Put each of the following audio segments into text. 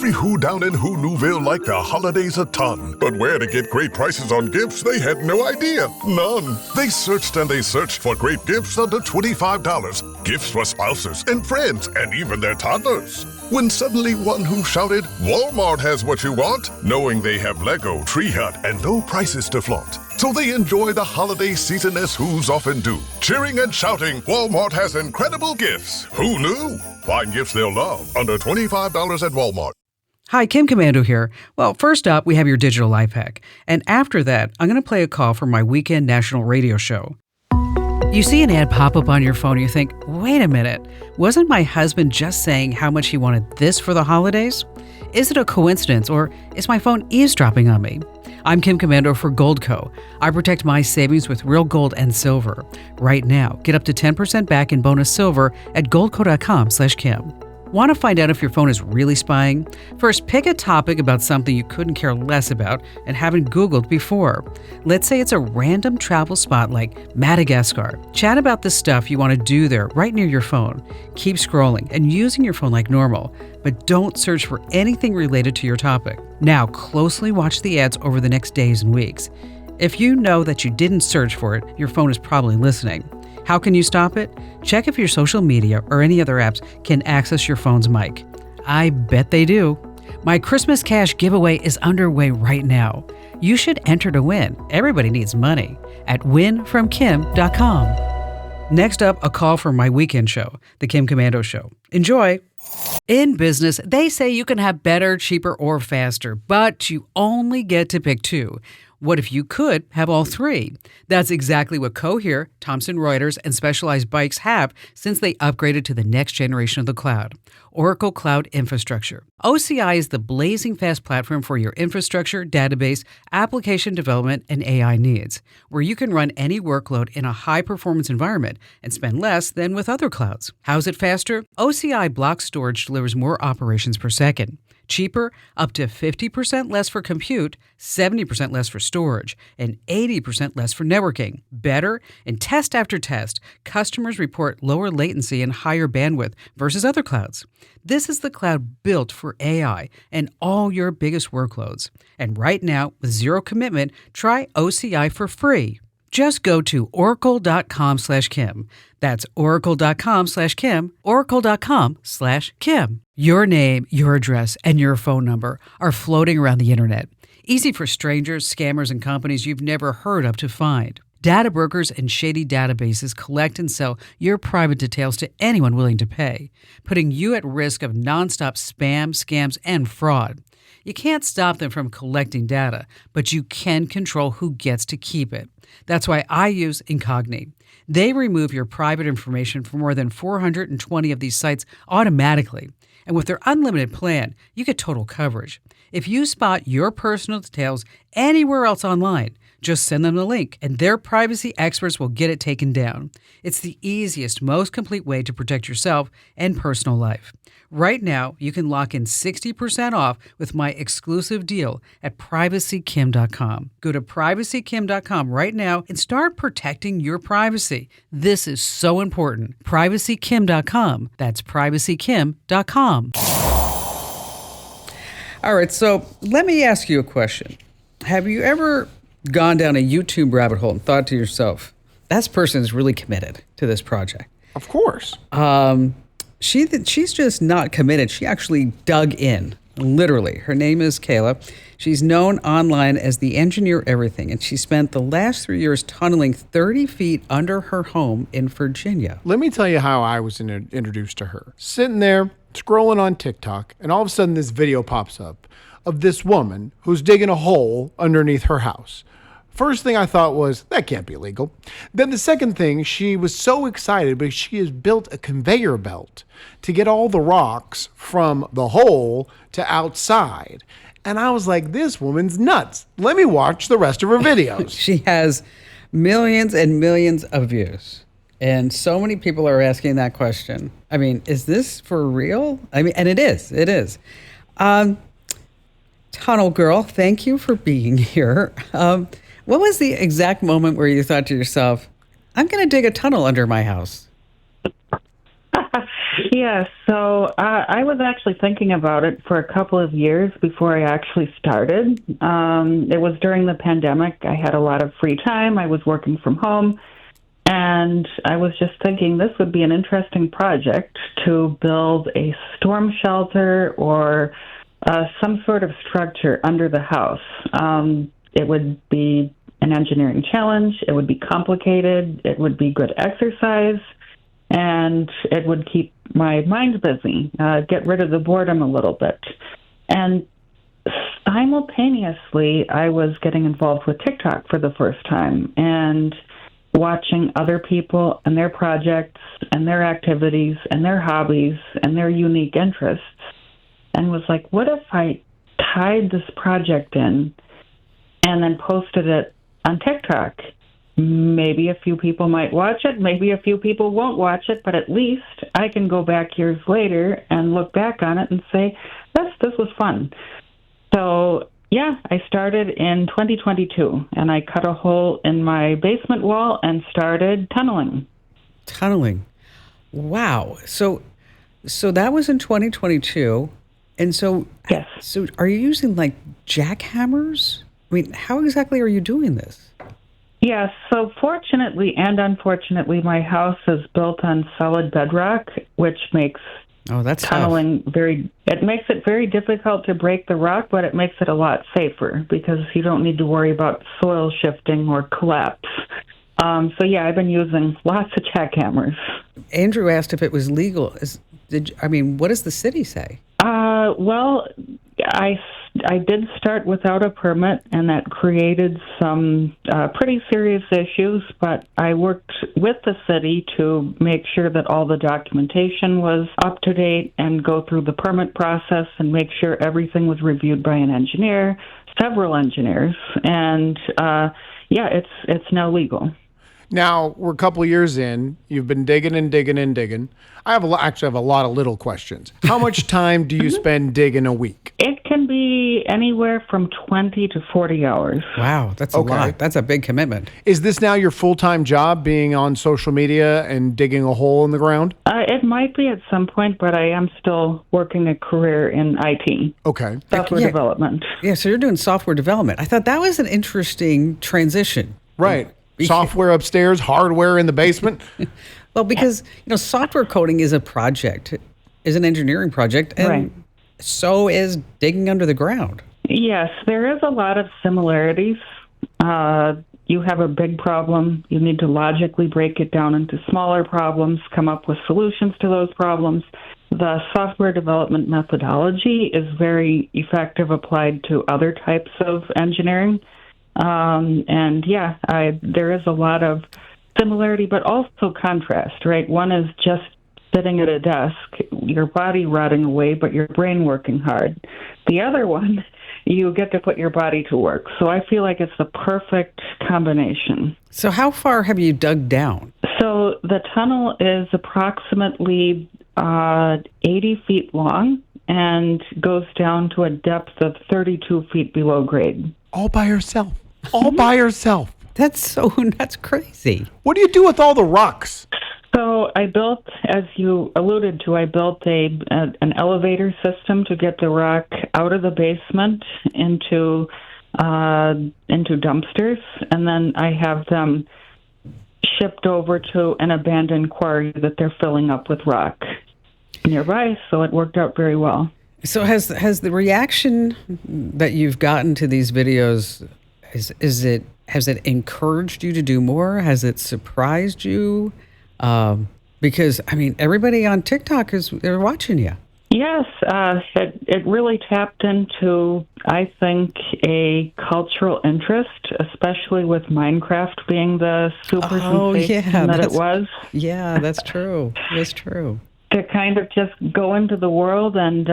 Every Who down in Who Newville liked the holidays a ton. But where to get great prices on gifts, they had no idea. None. They searched and they searched for great gifts under $25. Gifts for spouses and friends and even their toddlers. When suddenly one Who shouted, Walmart has what you want, knowing they have Lego, Tree Hut, and low prices to flaunt. So they enjoy the holiday season as Who's often do. Cheering and shouting, Walmart has incredible gifts. Who knew? Find gifts they'll love under $25 at Walmart. Hi, Kim Komando here. Well, first up, we have your digital life hack. And after that, I'm going to play a call from my weekend national radio show. You see an ad pop up on your phone, you think, wait a minute, wasn't my husband just saying how much he wanted this for the holidays? Is it a coincidence, or is my phone eavesdropping on me? I'm Kim Komando for Goldco. I protect my savings with real gold and silver. Right now, get up to 10% back in bonus silver at goldco.com/Kim. Want to find out if your phone is really spying? First, pick a topic about something you couldn't care less about and haven't Googled before. Let's say it's a random travel spot like Madagascar. Chat about the stuff you want to do there right near your phone. Keep scrolling and using your phone like normal, but don't search for anything related to your topic. Now, closely watch the ads over the next days and weeks. If you know that you didn't search for it, your phone is probably listening. How can you stop it? Check if your social media or any other apps can access your phone's mic. I bet they do. My Christmas cash giveaway is underway right now. You should enter to win. Everybody needs money at winfromkim.com. Next up, a call from my weekend show, The Kim Komando Show. Enjoy. In business, they say you can have better, cheaper, or faster, but you only get to pick two. What if you could have all three? That's exactly what Cohere, Thomson Reuters, and Specialized Bikes have since they upgraded to the next generation of the cloud, Oracle Cloud Infrastructure. OCI is the blazing fast platform for your infrastructure, database, application development, and AI needs, where you can run any workload in a high-performance environment and spend less than with other clouds. How's it faster? OCI block storage delivers more operations per second. Cheaper, up to 50% less for compute, 70% less for storage, and 80% less for networking. Better, in test after test, customers report lower latency and higher bandwidth versus other clouds. This is the cloud built for AI and all your biggest workloads. And right now, with zero commitment, try OCI for free. Just go to oracle.com/Kim. That's oracle.com/Kim, oracle.com/Kim. Your name, your address, and your phone number are floating around the internet. Easy for strangers, scammers, and companies you've never heard of to find. Data brokers and shady databases collect and sell your private details to anyone willing to pay, putting you at risk of nonstop spam, scams, and fraud. You can't stop them from collecting data, but you can control who gets to keep it. That's why I use Incogni. They remove your private information from more than 420 of these sites automatically. And with their unlimited plan, you get total coverage. If you spot your personal details anywhere else online, just send them the link, and their privacy experts will get it taken down. It's the easiest, most complete way to protect yourself and personal life. Right now, you can lock in 60% off with my exclusive deal at privacykim.com. Go to privacykim.com right now and start protecting your privacy. This is so important. Privacykim.com. That's privacykim.com. All right, so let me ask you a question. Have you ever gone down a YouTube rabbit hole and thought to yourself, that person is really committed to this project? Of course. She's just not committed. She actually dug in, literally. Her name is Kayla. She's known online as the Engineer Everything, and she spent the last 3 years tunneling 30 feet under her home in Virginia. Let me tell you how I was introduced to her. Sitting there, scrolling on TikTok, and all of a sudden this video pops up of this woman who's digging a hole underneath her house. First thing I thought was, that can't be illegal. Then the second thing, she was so excited because she has built a conveyor belt to get all the rocks from the hole to outside. And I was like, this woman's nuts. Let me watch the rest of her videos. She has millions and millions of views. And so many people are asking that question. I mean, is this for real? I mean, and it is. It is. Tunnel Girl, thank you for being here. What was the exact moment where you thought to yourself, I'm going to dig a tunnel under my house? Yeah, so I was actually thinking about it for a couple of years before I actually started. It was during the pandemic. I had a lot of free time. I was working from home, and I was just thinking this would be an interesting project to build a storm shelter or some sort of structure under the house. It would be an engineering challenge. It would be complicated. It would be good exercise, and it would keep my mind busy, get rid of the boredom a little bit. And simultaneously, I was getting involved with TikTok for the first time and watching other people and their projects and their activities and their hobbies and their unique interests, and was like, what if I tied this project in and then posted it on TikTok? Maybe a few people might watch it, maybe a few people won't watch it, but at least I can go back years later and look back on it and say, this was fun. So, yeah, I started in 2022, and I cut a hole in my basement wall and started tunneling. Tunneling. Wow. So that was in 2022. And so, Yes. so are you using like jackhammers? I mean, how exactly are you doing this? Yes, so fortunately and unfortunately, my house is built on solid bedrock, which makes Oh, that's tunneling it makes it very difficult to break the rock, but it makes it a lot safer because you don't need to worry about soil shifting or collapse. So yeah, I've been using lots of jackhammers. Andrew asked if it was legal. What does the city say? Well, I did start without a permit, and that created some pretty serious issues, but I worked with the city to make sure that all the documentation was up to date and go through the permit process and make sure everything was reviewed by an engineer, several engineers, and it's now legal. Now, we're a couple of years in. You've been digging and digging and digging. I have a lot of little questions. How much time do you spend digging a week? It can be anywhere from 20 to 40 hours. Wow, that's a lot. That's a big commitment. Is this now your full-time job, being on social media and digging a hole in the ground? It might be at some point, but I am still working a career in IT. Okay. Software development. Yeah, so you're doing software development. I thought that was an interesting transition. Right. Software upstairs, hardware in the basement. Well, because software coding is a project, is an engineering project, and right. So is digging under the ground. Yes, there is a lot of similarities. You have a big problem. You need to logically break it down into smaller problems, come up with solutions to those problems. The software development methodology is very effective applied to other types of engineering. There is a lot of similarity, but also contrast, right? One is just sitting at a desk, your body rotting away, but your brain working hard. The other one, you get to put your body to work. So I feel like it's the perfect combination. So how far have you dug down? So the tunnel is approximately 80 feet long and goes down to a depth of 32 feet below grade. All by yourself. All by yourself. That's crazy. What do you do with all the rocks? So I built, as you alluded to, an elevator system to get the rock out of the basement into dumpsters, and then I have them shipped over to an abandoned quarry that they're filling up with rock nearby. So it worked out very well. So has the reaction that you've gotten to these videos, has it encouraged you to do more? Has it surprised you? Because everybody on TikTok they're watching you. Yes, it really tapped into, I think, a cultural interest, especially with Minecraft being the super sensation that it was. Yeah, that's true. That's true. To kind of just go into the world and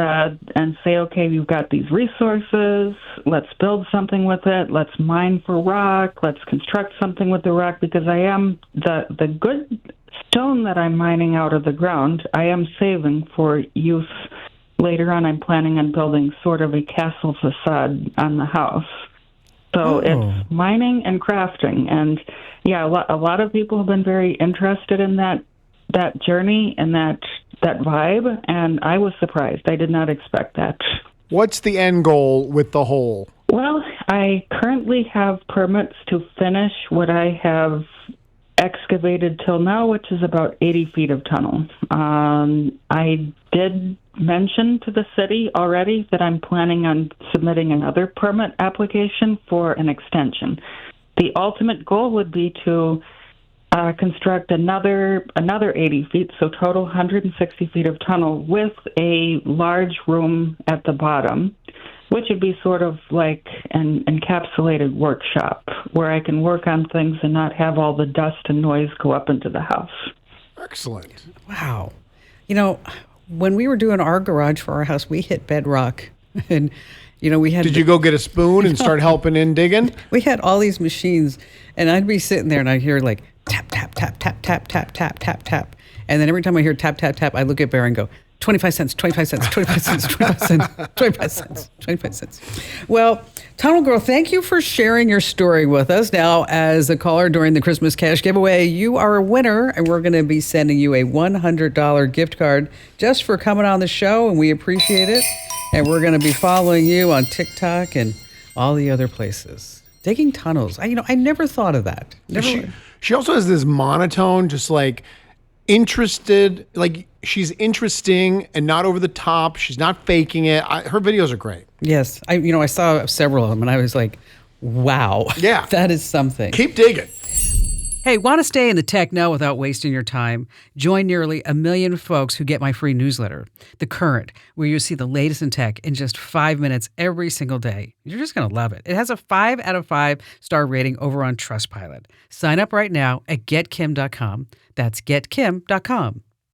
say, okay, you've got these resources, let's build something with it, let's mine for rock, let's construct something with the rock, because I am the good stone that I'm mining out of the ground, I am saving for use later on. I'm planning on building sort of a castle facade on the house. So it's mining and crafting. And yeah, a lot of people have been very interested in that that journey and that vibe, and I was surprised. I did not expect that. What's the end goal with the hole? Well, I currently have permits to finish what I have excavated till now, which is about 80 feet of tunnel. I did mention to the city already that I'm planning on submitting another permit application for an extension. The ultimate goal would be to construct another 80 feet, so total 160 feet of tunnel with a large room at the bottom, which would be sort of like an encapsulated workshop where I can work on things and not have all the dust and noise go up into the house. Excellent. Wow. When we were doing our garage for our house, we hit bedrock. And, we had... Did you go get a spoon and start helping in digging? We had all these machines, and I'd be sitting there and I'd hear like tap, tap, tap, tap, tap, tap, tap, tap, tap. And then every time I hear tap, tap, tap, I look at Bear and go, 25 cents, 25 cents, 25 cents, 25 cents, 25 cents, 25 cents. Well, Tunnel Girl, thank you for sharing your story with us. Now, as a caller during the Christmas Cash giveaway, you are a winner, and we're going to be sending you a $100 gift card just for coming on the show, and we appreciate it. And we're going to be following you on TikTok and all the other places. Digging tunnels. I never thought of that. She also has this monotone, just like interested, like she's interesting and not over the top. She's not faking it. Her videos are great. Yes. I saw several of them and I was like, wow. Yeah. That is something. Keep digging. Hey, want to stay in the tech know without wasting your time? Join nearly 1 million folks who get my free newsletter, The Current, where you see the latest in tech in just 5 minutes every single day. You're just going to love it. It has a 5 out of 5 star rating over on Trustpilot. Sign up right now at getkim.com. That's getkim.com.